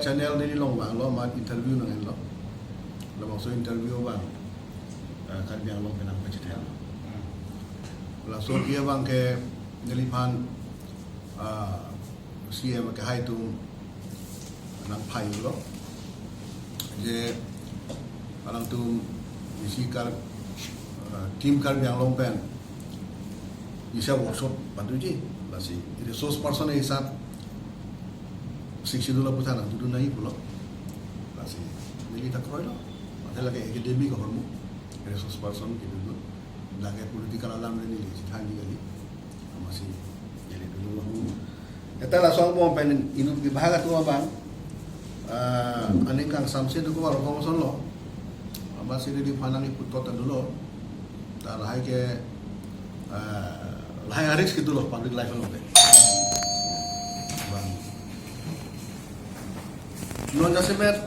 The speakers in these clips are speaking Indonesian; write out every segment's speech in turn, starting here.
channel ni long bang lo mat interview nang lo maksud interview bang kan biang long kenang pencetel la so dia bang ke ngelipan sia ke hai tu nang pai lo je alang tu isi kar tim kar biang long pen isa workshop bantu ji la si resource person e hisab शिक्षित लोग पुथा ना तो नहीं बोलो लासी मिली तक रोई लो मतलब लगे एकेडमी का हरमु रिसोर्स पर्सन के दulu लगे पॉलिटिकल alam ni ले चिथांगी गली masih jadi dulu kita langsung mau pen inu bibaga tu abang aning kang samse tu ko waro ko son lo masih di panang ikut kota dulu tar hai ke lahai haris gitu loh public life lo non jasemet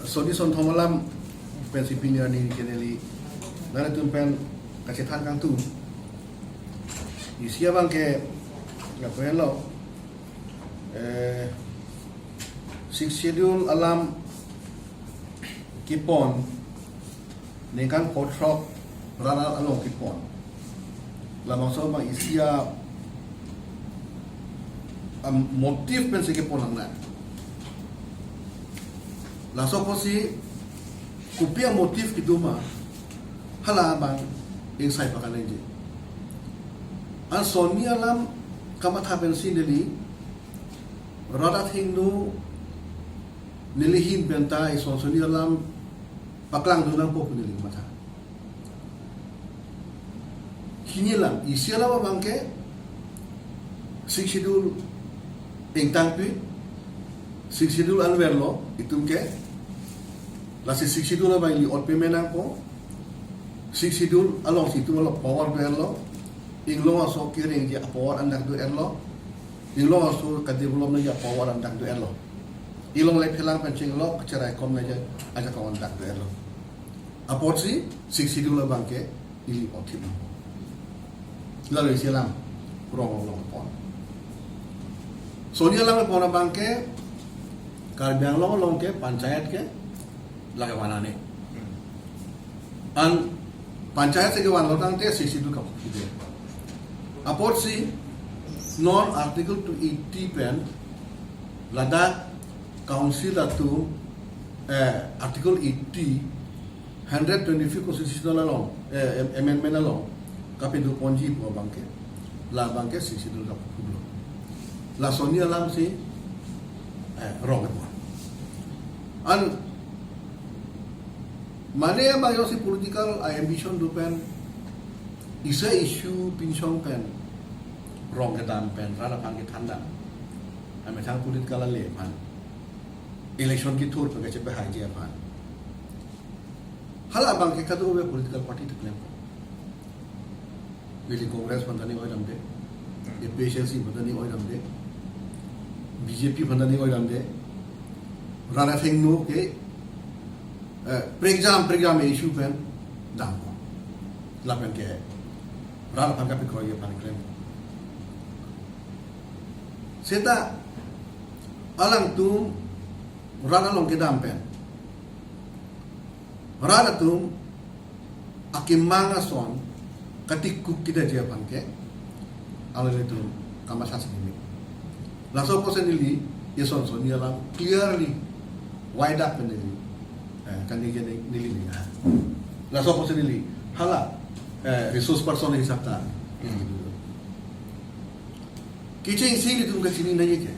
sodi son thomalam pensipinnya ni keneli nana tumpen kacetan kang tu isia bang ke ngapain lo six schedule alam kipon nekan kotrok rana along kipon lamang so bang isia motif pensipon ang na langsung posi kupia motif gitu mah halaman yang saya pakai aja an soni alam kamat hapen sindeli radat hindu nilihin bentai soni alam paklang dunang po nilih mata kini lang isi alam bangke six schedule ingtang pi six schedule alverlo itum ke lasi six schedule ba ili otpe menang ko six schedule along situ lo power verlo inglo aso kiring dia power andak do erlo inglo aso ka develop na dia power andak do erlo ilong le phelang pencing lo cerai kom na ja aja ka andak do erlo apotsi six schedule bangke ili otim lalu silam kurang long pon so dia lang pon bangke kar biang long ke panchayat ke lagi mana nih an panchayat se ke wan lotang te sisi du ka pide apot si non article to 80 pen Ladakh council atu article 80 125 constitutional law amendment law kapidu ponji po bangke la bangke sisi du ka pide la sonia lam si wrong an mana yang bagi si political ambition do pen isa issue pinsong pen wrong ke dam pen rada pan ke tanda ame thang political le pan election ki thur pe ke pe haji pan hala bang ke kadu be political party to claim bili congress pandani oi dam de PSLC pandani oi dam de BJP pandani oi dam de rada thing no ke program issue pen dam lapen ke rada pan ka pe kroye pan claim seta alang tum rada long ke dam pen rada tum akimanga son katikku kita dia pan ke alale tum kamasa sini laso ko senili yeson son ni alang clearly wide up pen kan dia nili ni la so possibly hala resource person hisab ta kitchen sing itu ke sini nahi ke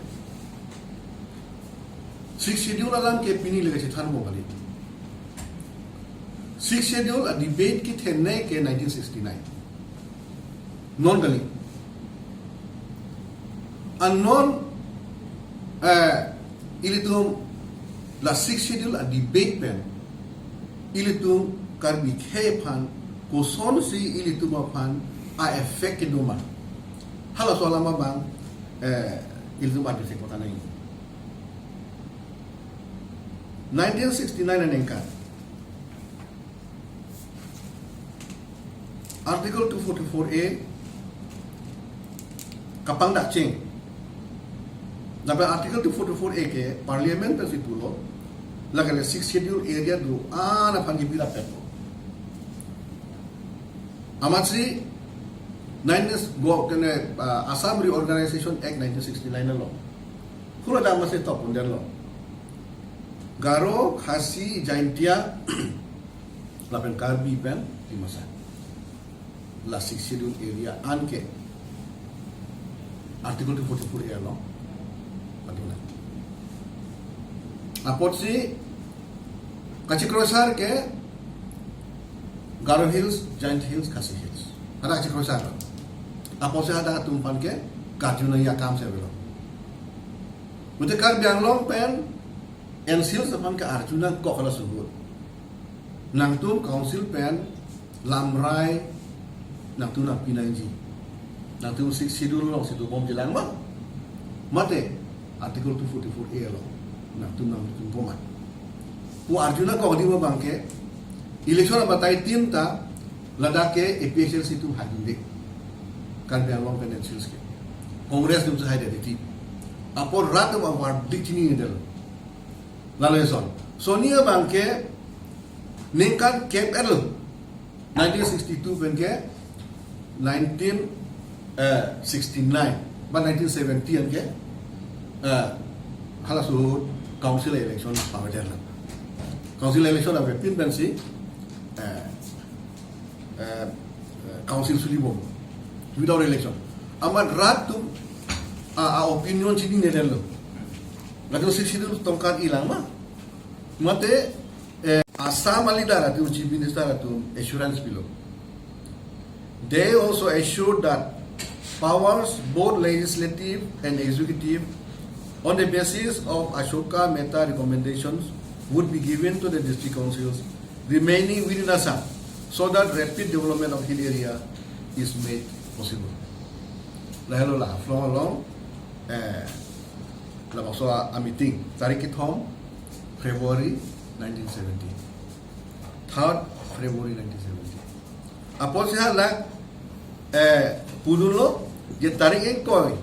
six schedule alam ke pini lege than mo kali six schedule a debate ki thenne ke 1969 non kali unknown ilitum la six schedule a debate pen ilitum karbi khepan ko son si ilitum apan a effect duma hala so lama bang ilitum adu se kota nai 1969 anengka article 244A kapang dak ching Dapat artikel 244A ke Parliament pe sipulo laga le 6 schedule area do ana pangi bila pepo. Amatri 9 go kene Assam Reorganization Act 1969 law. Kula da masih top under law. Garo Khasi Jaintia lapen Karbi pen di masa. La 6 schedule area anke artikel 244A law. Apot si kachi krosar ke Garo Hills, Giant Hills, Khasi Hills. Ada kachi krosar. Apot si ada tumpan ke Karjuna ya kam se belo. Mute kar bianglong pen NCL saman ke Arjuna kok kala subut. Nang tu council pen Lamrai nang tu nak Pinanji. Nang tu sidul long situ bom jelang mah. Mate artikel 244A lo. Nak tu pomat. Pu Arjuna ko di bangke election batai tinta ladake APSL situ hadinde kan biang long financial ke Kongres dum sahai dedi apor rat ma war dikini del lalu son sonia bangke ningkan cap L 1962 bangke 1969 ba 1970 ke halas urut council election pawajar lah. Council election apa pin pensi council sulibom without election. Amat rat tu opinion sini nedel lo. Lalu sisi tu tongkat hilang mah. Mate Assam alidara tu chief minister tu assurance below. They also assured that powers both legislative and executive on the basis of Ashoka Mehta recommendations would be given to the district councils remaining within Assam so that rapid development of hill area is made possible. Lahelo lah, flow along, la maksud a meeting, tarik home, February 1970. 3rd February 1970. Apos siya lah, pudulo, dia tarik koi.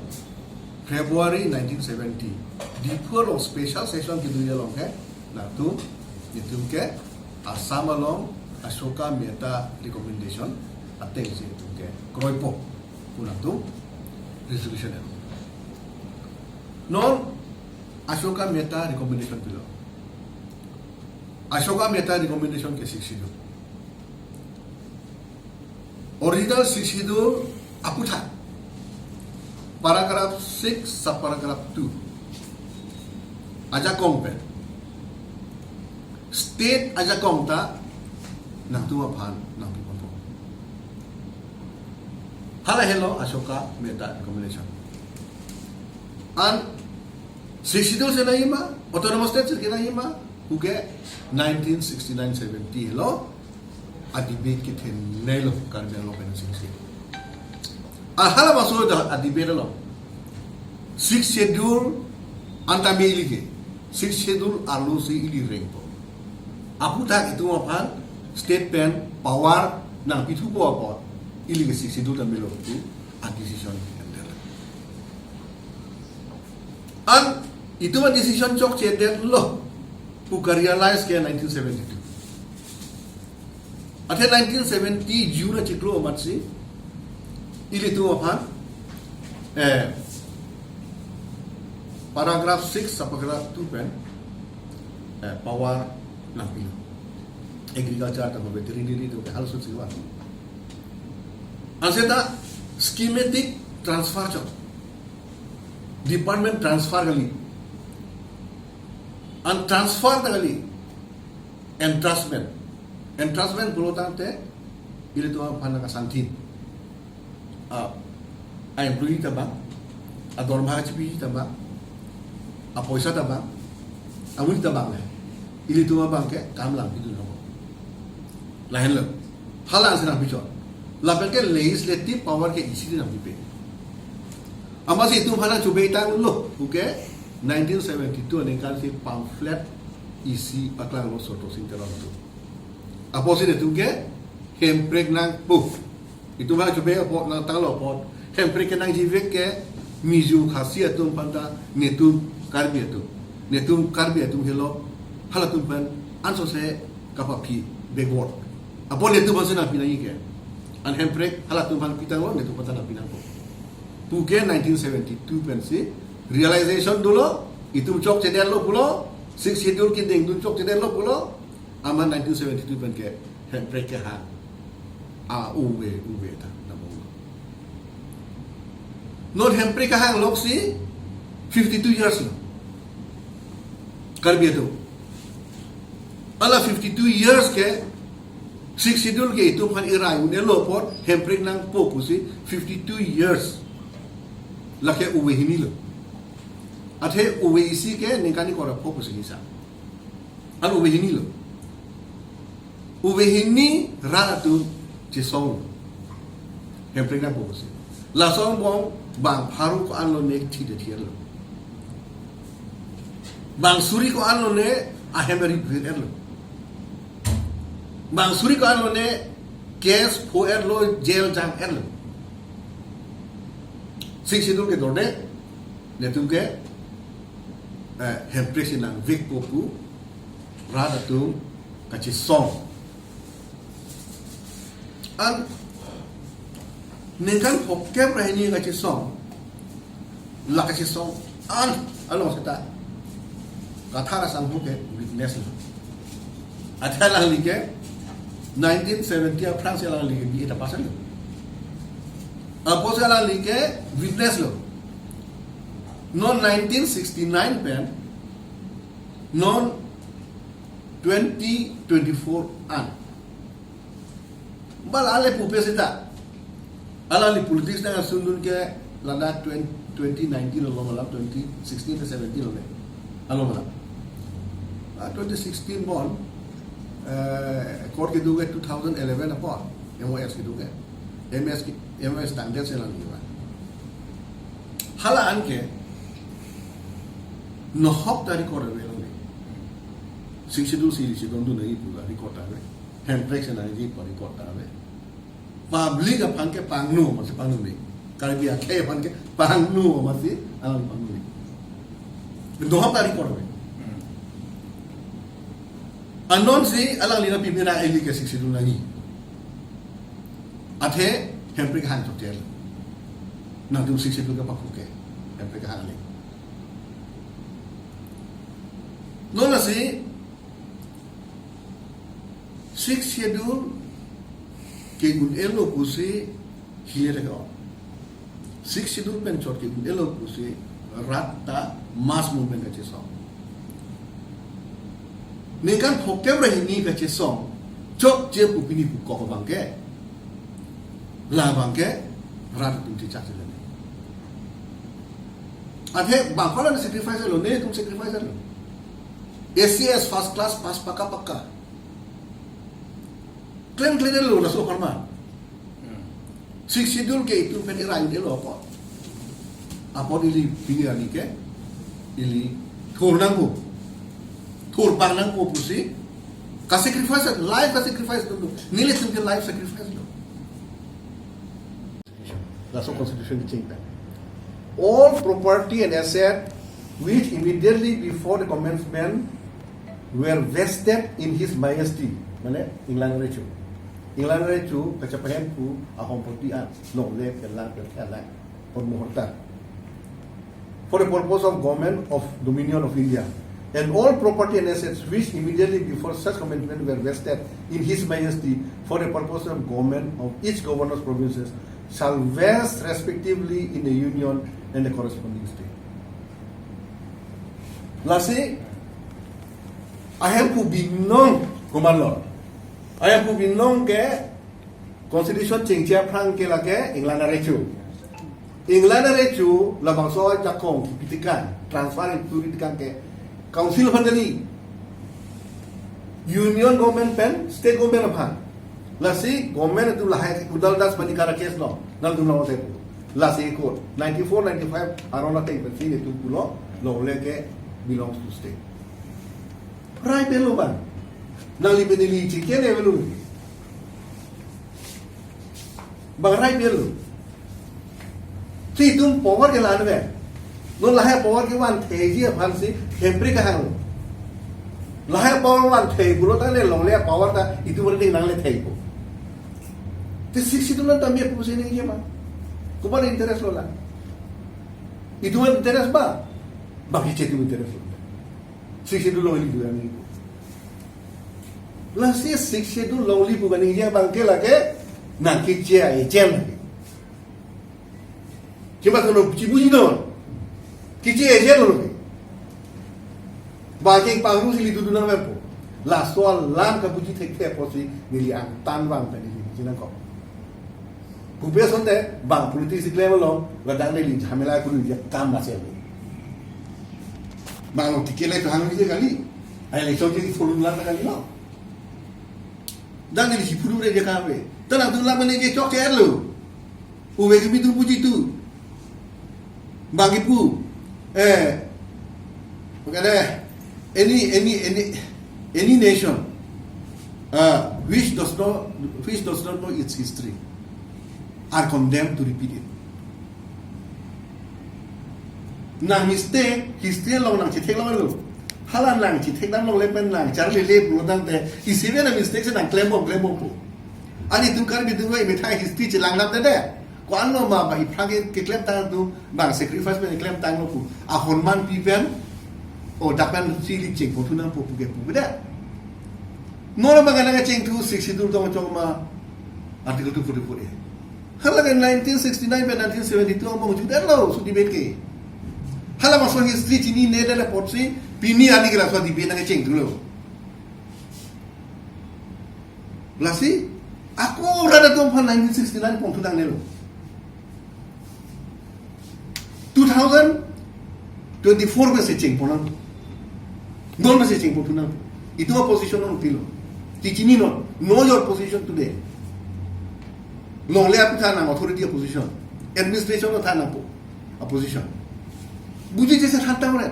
February 1970 di pur special session gitu ya long ke nah tu itu ke Assam along Ashoka Mehta recommendation ateng si itu ke kroipo puna tu resolution non Ashoka Mehta recommendation pilo Ashoka Mehta recommendation ke siksidu original siksidu aphuthak paragraph 6 subparagraph 2 aja kompen state aja komta nang tu aphan nang pi pompo hala hello Ashoka Mehta recommendation an sisidul se naima autonomous state se naima uke 1969-70 hello adibet ki then nelo karbe lo pension se hala masuk dah debate lo 6 schedule antame ilige 6 schedule alu si ili rengpo aphuthak itu aphan state pen power nang pitu po apa ilige 6 schedule tamelo tu a decision an itu mah decision chok cedek lo buka realize ke 1972 ate 1970 jura ciklo amat si ili tu aphan paragraph 6 subparagraph 2 pen power nang pilo agriculture atau veterinary tu hal susiwa anseta schematic transfer chok department transfer kali and transfer kali entrustment pulo tante ili tu aphan ka santin a employee tabang a dorma chipi tabang a poisa tabang a wuli tabang le ili tu bang ke kam lang pitu no lahen lo hala asina bicho la ke legislative power ke isi na bipe amasi itu hala chube tang lo uke 1972 nengkan si pamphlet isi paklang lo soto sinteron tu aposi de tu ke hempreg nang pu itu mah coba pot nang talo pot hempreg nang jivek ke miju khasi atum panta netum karbi atum hello halatum pan anso se kapapi backward apon netum pasena pinangi ke an handbrake halatum pan pitang lo netum patana pinang ko puke 1972 pensi realization dulu itu chok cedel lo pulo six schedule kinding dun chok cedel lo pulo aman 1972 pen ke handbrake ke ha uwe ta namong non handbrake ka hang lok si 52 years lo karbi itu ala 52 years ke six schedule ke itu kan irai unelo pot handbrake nang fokusi 52 years lake uwe hini lo athe uwe isi ke ningkani kora fokus ni sa al uwe hini lo uwe hini ratu chisong handbrake nang fokus la song bong bang pharu ko anlo nek thi de thiel lo bang suri ko anlo ne ahemeri bhir lo bang suri ko anlo ne case po lo jail jam lo six schedule ke dorde netum ke handbrake sinang vik poku rada tu kachi song an nengkan hokkem rahini kachi song la kachi song an along seta kathar sang hoke witness lo athala like 1970 France lang like bi eta pasan lo apos lang like witness lo non 1969 pen non 2024 an bal ale pupesita ala li politics na sundun ke lada 2019 lo mala 2016 to 17 lo alo mala 2016 bon court ke duge 2011 apart MOS ke duge MS standard se lang diwa hala anke no hop dari kore ve lo ne शिक्षितों से दोनों नहीं पूरा रिकॉर्ड आवे हैंडब्रेक से नहीं जी पर रिकॉर्ड आवे पब्लिक अपन के पांगनु मसे पांगनु नहीं कार्य आखे अपन के पांगनु मसे अलग पांगनु नहीं दोहा तारीख रिकॉर्ड आवे अनोन से अलग लीना पिपीना एली के शिक्षितों नहीं अथे हैंडब्रेक हांग तो तेल ना तुम शिक्षितों का पाखु के हैंडब्रेक हांग ले नोन से six schedule ke gun elo kusi here go six schedule pen chot ke gun elo kusi ratta mass movement ka cheso nekan phokkem rahi ni ka cheso chok je upini ku ko bangke la bangke rat tu ti chak le athe bangkola sacrifice lo ne tum sacrifice lo SCS first class pass pakka claim lo na so farma six schedule ke itu pen ira ide lo apa ili pingi ani ke ili thor pang nang ko pusi ka sacrifice life ka sacrifice do nile tum ke life sacrifice lo la so constitution change all property and asset which immediately before the commencement were vested in his majesty mane England rechu kacapahen pu ahom potian no le kelang for muhurta for the purpose of government of dominion of India and all property and assets which immediately before such commencement were vested in his majesty for the purpose of government of each governor's provinces shall vest respectively in the union and the corresponding state. Lastly, I have to be known, Command Lord. I have to be known ke Constitution chingchia prang ke lage England rechu la bangso jakong kitikan transfer itu kitikan ke council pandani union government pen state government aphan lasi government itu lahai udal das bandikara case no nal dum lawa tepu lasi court 94 95 arona te pensi itu pulo lo leke belongs to state right belo ban nali benili chicken evelu bang right belo si tum power ke lan ve no lahe power ke wan theji aphan si thepri ka hang lahe power wan thei bulo ta le long le power ta itu ber ding nang le thei ko te 62 lan ta me puse ni je ma ko ba interest lo la itu interest ba bagi chetu interest lo 62 lo li du ni la si 62 lo li bu ni je bang ke la ke na ki che ai chen la Cuma kalau cipu jinon, kicik aja loh. Bagi panggung sili tu dunia apa? Lah soal lam kabuji tekte posi miliang tanwang tadi sini kok. Kumpul sonte bang politik level lo, gadang ni lin hamila kudu dia kam masih ni. Bang lo tikele tu hangu je kali, ayah lekson jadi follow lan kali lo. Dan ni cipu dulu dia kawe. Tenang tu lam ni je cok cer lo. Uwe kami tu puji tu. Bagi pu, makanya any nation which does not know its history are condemned to repeat it. Nang mistake history long nang citek long lo, halan nang citek nang long lepen nang cari lep lo nang te isinya nang mistake se nang claim pu. Ani tu kan bidu wei metai history celang nang te deh. Kuan lo ma bai prage ke claim tang tu bang sacrifice me claim tang lo pu a honman pipen o dapan si li cheng po tu nang po pu ke pu beda no lo magana ga cheng tu 62 dong chong ma article 244 hala ga 1969 pe 1972 mo ju der lo su debate ke hala ma so history chini ne der pot si pini ani ga so debate ga cheng tu lo lasi aku rada tu 1969 pong tu dang ne lo 2024 में से change पोना नॉन में से change पोना इतना position नो पिलो टीचिनी नो नो योर पोजीशन टुडे लोंले आप था ना अथॉरिटी पोजीशन एडमिनिस्ट्रेशन नो था ना पोजीशन बुझी जैसे खाता हो रहा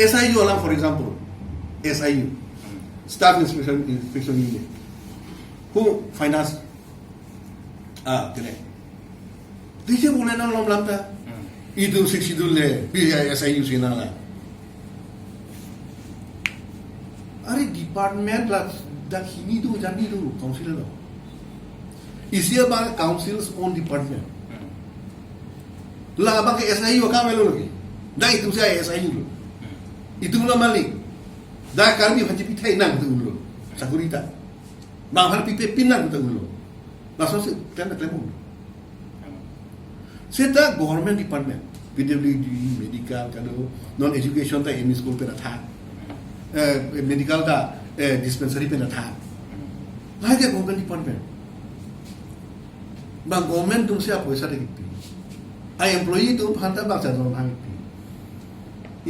SIU वाला for example SIU staff inspection unit who finance करे Dia boleh nak lom ta. Itu 62 le, IAS sina la. Are department la dah hini tu jadi tu council lo. Isia bang council's own department. La bang ke SIU ka melo lagi. Dah itu saya SIU lo. Itu mula malik. Dah kami hanya pitai nang tu lo. Sakurita. Bang har pitai pinang tu lo. Langsung se kan klemo. Seta government department, PWD, medical, kado non education ta ME school pe na tha, medical ta dispensary pe na tha. Lah dia government department. Bang government tum sia paisa de kipi. Ai employee tum phanta bang sa dong hang kipi.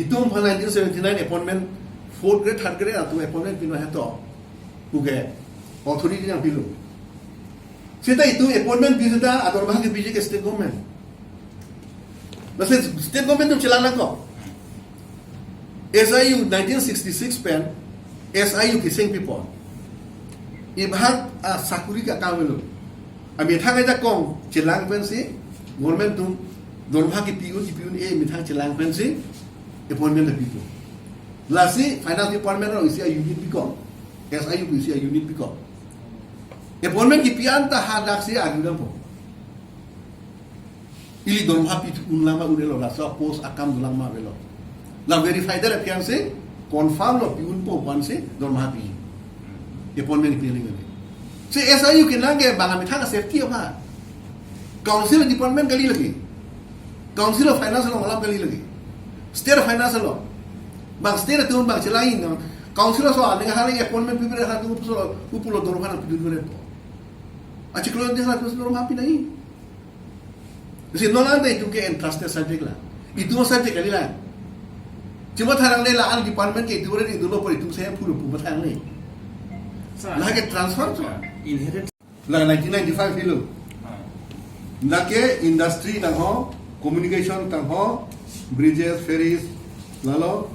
Itum phana 1979 appointment 4th grade 3rd grade atu appointment pino ha to. Buke authority yang pilo. Seta itu appointment bisa atau bang ke biji ke state government. Maksud state government tu चलाना को SIU 1966 pen SIU kissing people ibhat sakuri ka kamelo ami thang ja kong chilang pen si government tu dorma ki piun e mi thang chilang pen si appointment the people lasi finance department ro isi unit biko SIU isi unit biko appointment ki pian ta hadak si agudam po ili dorma pi unlama unelo la so post akam dulang ma velo la verify der apian se confirm lo pi un po ban se dorma pi appointment pi ni se SIU ke lange banga mi thanga safety apa council department kali lagi council of finance lo malam kali lagi state finance lo bang state tu bang celain council so ale hale appointment pi ber ha tu upulo dorma na pi dure po achi klo dia ha tu dorma pi nahi Kasi nolan day itu ke entrusted subject lah. Itu subject kali lah. Cuma tharang le la al department ke itu re itu lo por itu saya puro pu thang le. Lah ke transfer tu inherit la 1995 hilo. Na ke industry tang ho, communication tang ho, bridges, ferries, lalo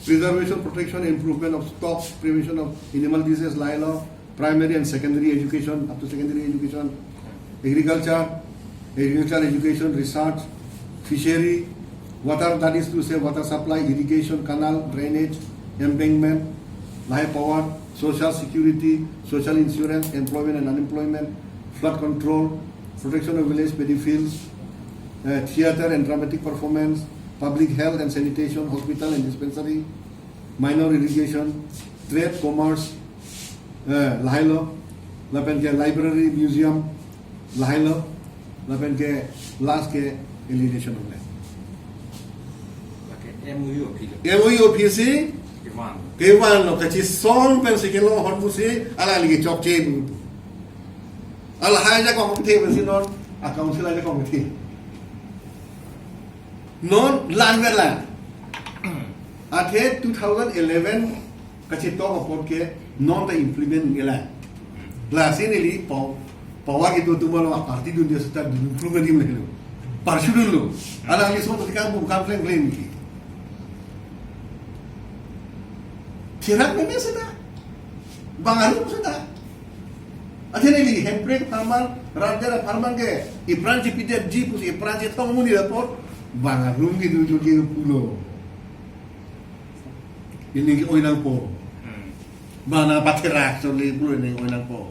preservation, protection, improvement of stocks, prevention of animal disease, lalo primary and secondary education up to secondary education, agriculture agricultural education, research, fishery, water, that is to say water supply, irrigation, canal, drainage, embankment, live power, social security, social insurance, employment and unemployment, flood control, protection of village paddy fields, theatre and dramatic performance, public health and sanitation, hospital and dispensary, minor irrigation, trade, commerce, lahilo, library, museum, lahilo, last ke alienation of land. MOU PC, Kewan lo kecil song pensikelo hormusi ala lagi chok cem. Ala hanya komite pensinon account sila aja komite. Non lan. Ate 2011 kecil to opor ke non ta implement ngelan. La sini li pawa gitu tu malu parti dunia setar implement ni melu. Parsu dulu. Ala lagi semua ketika bukan plan ni. Tirak memang sudah, bangaru sudah. Akhirnya ni hempret farman, raja farman ke, ipran cipidet jipus, ipran citong muni dapur, bangaru gitu juga pulau. Ini oinang po, mana patirak soli pulau ini oinang po,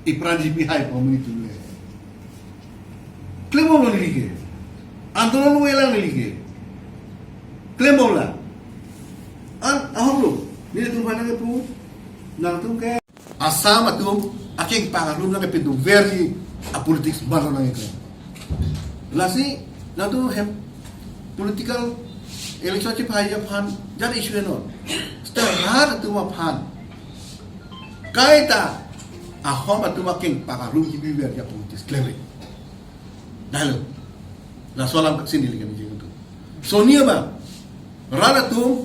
ipran cipi hai po muni tu le. Klemo lo ni ke, antono lo elang ni ke, klemo lah, ahok lo. Ini tu mana ke pu, nang tu ke asam tu, aking pangarum nang ke pintu versi apolitics baru nang ke. Lasi, nang tu hem political election cip hai aphan, jadi isu non. Setelah tu aphan, kaita ahom tu aking pangarum cipi versi apolitics clearly. Dalam, na soalan sini lagi ni tu. Sonia bang, rana tu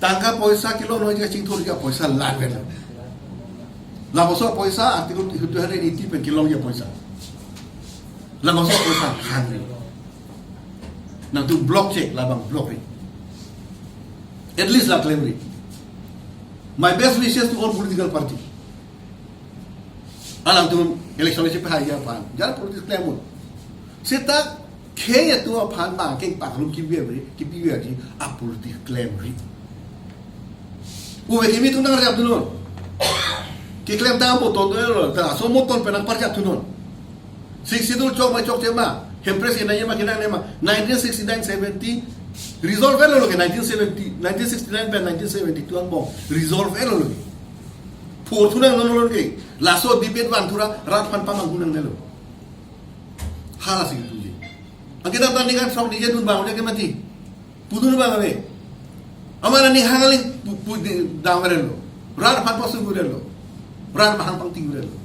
tangka poisa kilo no jika cing thur jika poisa lagen la moso poisa artikel itu hari ini pen kilo jika poisa la moso poisa hangri na tu block check la bang block at least la claim my best wishes to all political party alam tu election chip hai ya pan jar political claim seta kaya tu pan bang king pak lum ki biya ji a political claim Uwe kimi tu nang riap tunun. Ki klaim tang moton tu lo, ta so moton penang parjat tunun. Sidul chok ma chok tema, hempres ina yema kina nema 1969-70 resolve lo ke 1969 pe 1972 ang bong resolve lo ke. Pur tunang non lo ke. Laso debate wan tura rat pan pamang gunang nelo. Hala sigi tu je. Ang kita tandingan saw di jedun bang udah ke mati. Pudun bang ave. Amana ni hangaling damerelo, rar pan posu gurelo, rar mahang pang tingurelo.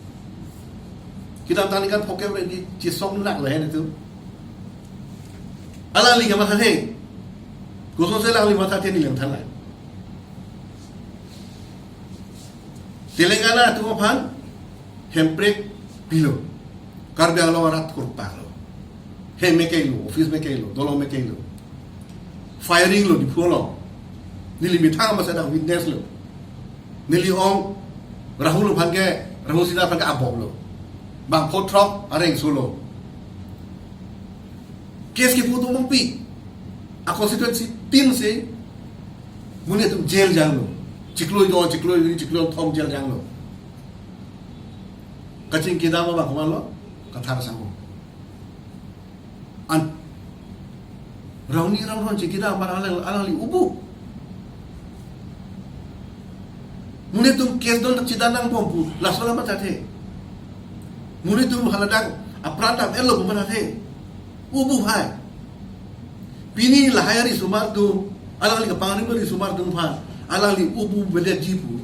Kita tandingan pokem di cisong nak lah itu. Ala li gamah he, gosong selang lima tahun ni yang thalai. Telangana tu pan, hemprek pilo, karbiang lo arat kurpalo, he mekelo, office mekelo, dolo mekelo, firing lo di pulau. Nili mitang masa dah witness lo, nili ong rahul panggil rahul sida panggil abok lo, bang potrok areng solo. Kes ki putu mampi, a konstituensi tin se, mune tu jail jang lo, cikloi tom jail jang lo. Kacing kita mau bang lo, kathar sangu. An, rauni cikida mana alali ubu. Mune tum kes don cidanang pompu la sola matate mune tum haladang apranda elo bumanate ubu hai pini la hayari sumar tu alali kapangani beri sumar tu phan alali ubu bede jipu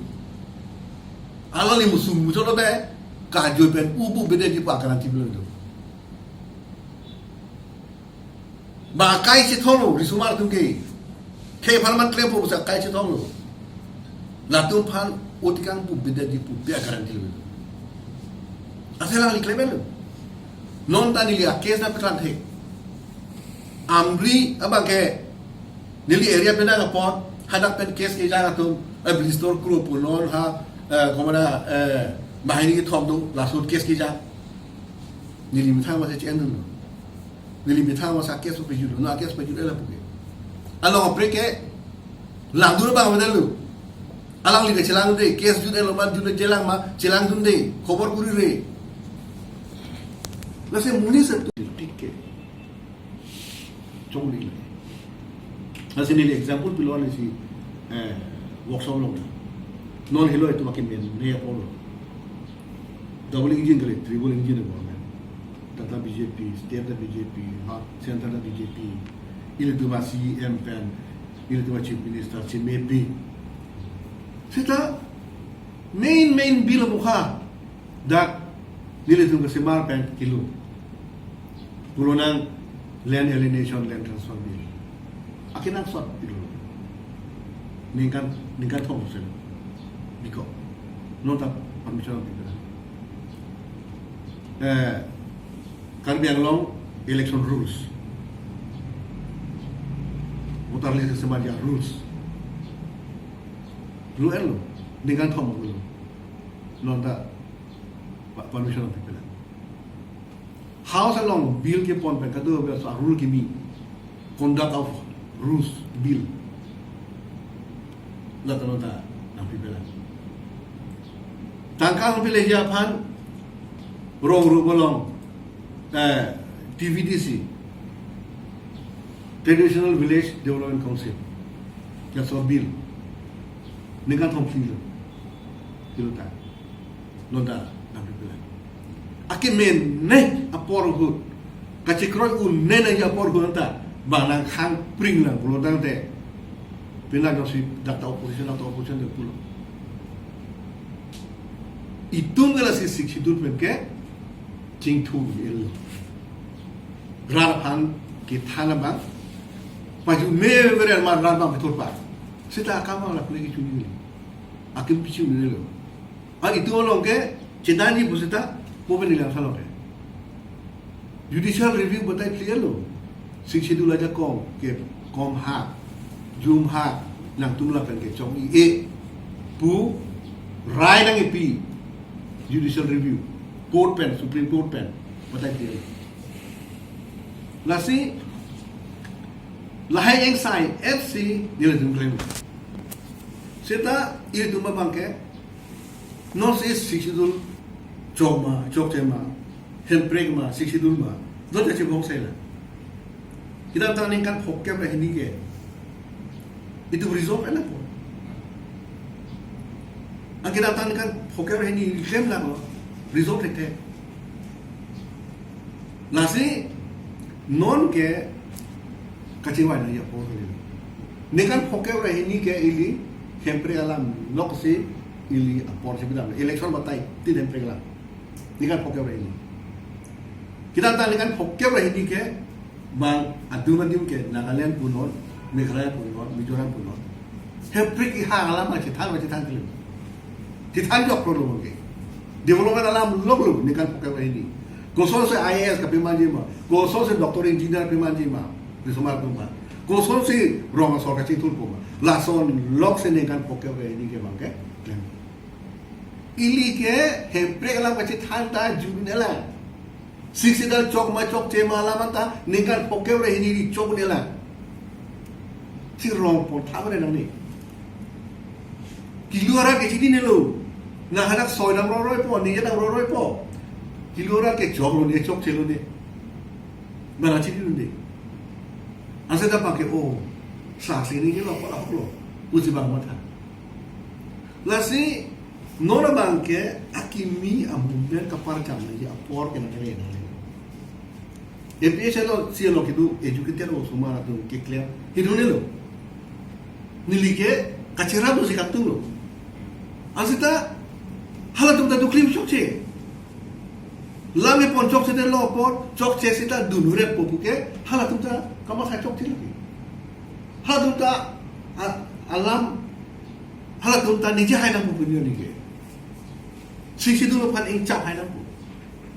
alali musum mujodo be ka jo pen ubu bede jipu akaran tiblo do ba kai chi tholo ri sumar tu ke phalman klem po sa kai chi tholo Latung pan utikang pu beda di pu biar garanti lu. Asal lagi klaim lu. Non tani lihat kes na petran he. Amri abang ke nili area beda ngapot hadak pen kes ke jangan tu blistor kru punon ha komana bahini ke thom tu lasut kes ke jangan nili mithang masih cendul. nili betang masa kes peju no kes peju ela puke along preke lang dulu bang betul lu alang li celang de kes jude lo man jude jelang ma celang dunde khobor kuri re lase muni se tikke chongli lase nili example pilon si workshop lo non hilo itu makin men ne apolo double engine kare triple engine government tata BJP state da BJP ha center da BJP ile tu masih MPN ile tu chief minister si kepi sita main bill mukha dak nile tu kasi mar pen kilo pulunang land alienation land transfer bill akin ang sot bill ningkan thong sen biko nota permission bill Karbi Anglong election rules voter list semaja rules lu elo dengan thom lu nonta permission people house along bill ke pon pen kado be so rule ki mi conduct of rules bill la nonta nam people tangkang pile ya phan rong ru bolong TVDC Traditional Village Development Council that's a bill dengan thom kilo ta nonda na people akin men ne apor gu kachikroi un ne na ya apor gu ta banang khang pring lang pulo dang te pina no si data opposition de pulo itung la si sikhidur pen ke ching thu el Rapan ki thana bang paju me vere ma ran bang betul pa sita kama la plegi chuni akim pichu ni lo ani tu long ke chedani busita poben ni la salo ke judicial review batai clear lo sikshidul aja kom ha jum ha nang tumla pen ke chong e pu rai nang pi judicial review court pen supreme court pen batai clear Lasi lahai yang sai FC dia tu claim. Seta ia tu mabangke north east siksidul chokma hempreg ma siksidul ma dot ache bong sai la. Kita tang ning kan phokkem ra hini ke. Itu resolve la po. Ang kita tang kan phokkem ra hini claim la ko resolve te. Lasi non ke kaciwa na ya por ni nekan phokew ra hini ke ili sempre alam lokse ili apor se bidam election batai ti sempre alam nekan phokew ra hini kita ta nekan phokew ra hini ke bang adumandim ke Nagaland punon Meghalaya punon Mizoram punon sempre ki ha alam ma chithan kilo chithan jok pro ke development alam log nekan phokew ra hini Gosol se IAS ka pimanji ma, gosol se doctor engineer pimanji ma, bisumar puma. Gosol se rong so ka chitul puma. Lason lok se nekan poke we ni ke bangke. Ili ke hempre ala ka chithan ta junela. Siksidal chok ma chok che ma la manta nekan poke we ni chok nela. Si rong po thamre nang ni. Kiluara ke chini nelo. Na hanak soy nam roi po ni ya roi po. Kilora ke chok lo ne chok chelo ne mara chini lunde ase ta pa ke o sa se ni lo pa lo uji bang mata la si nona bang ke akimi amumbe ka par jam ne ya por ke na ne na e pe chelo si lo ke du educator o sumara tu ke clear hidune lo nili ke kachira do si kaptu lo ase ta hala tum ta du klim chok che Lami pon chok sete lo pon chok che sita dunure popuke hala tumta kama sa chok tilaki hala tumta alam hala tumta nije hai nam punya ni ke sisi dulu pan ing chap hai nam pu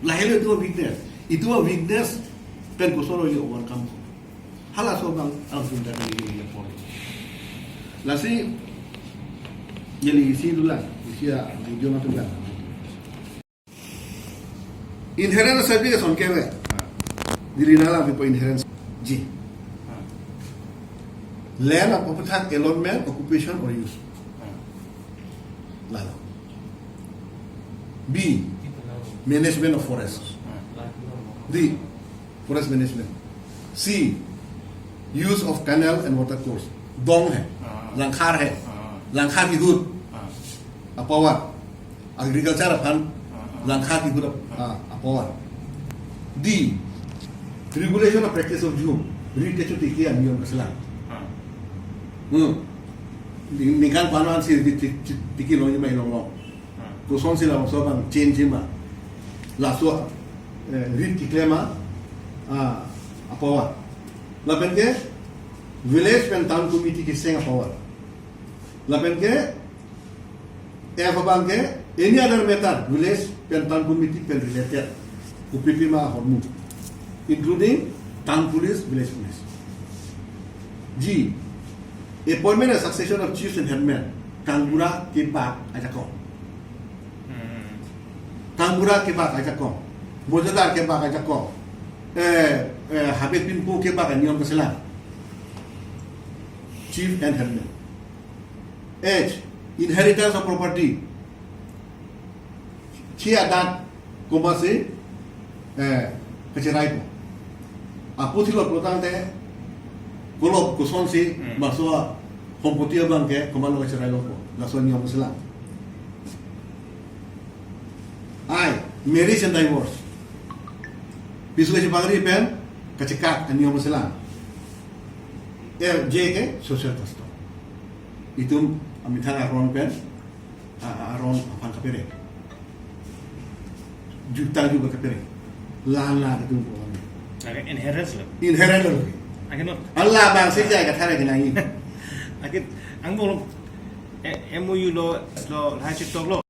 lahir itu weakness pen ko solo yo overcome hala so bang al tumta ni pon lasi yeli isi dulu isia joma tu inherent certification ke Dilinala vipo inherence G. Land of aphuthak allotment, occupation or use. Lala. B. Management of forest. D. Forest management. C. Use of canal and water course. Dong hai, lamklar hai, lamklar ki hud, apawat. Agriculture aphan, lamklar ki hud apawat. D. Regulation of practice of Jew. Retd tiki and niyam kasalan. Nikan panuan si tiki lo ni mai lo. Kuson sila masuk change ma. Laso rit tiklema apawat. Lapen ke village pen town committee ki seng apawat. Lapen ke ke any other matter village pen town committee pen related UPP ma hormu including town police, village police. G. Appointment and succession of chiefs and headmen. Kanggura kepa ajakong. Kanggura kepa ajakong. Bojadar kepa ajakong. Habit pimpu kepa kanyong kasalan. Chief and headmen. H. Inheritance of property. Chia dat kumasi kecirai ko. Aphuthilo protante kolop kuson si masua kompoti abang ke komando kecirai ko. Laso niyam kasalan. I. Marriage and divorce. Pisu kasi pangri pen kacikat niyam kasalan. J ke social custom. Itu amithan aron pen aron aphan kapere. Juta juga kapere. Lala itu boleh. Inherence lah. Inherent lah. Akhirnya. Allah bang sejak kathar lagi lagi. Akhir, anggung MOU lo hasil lo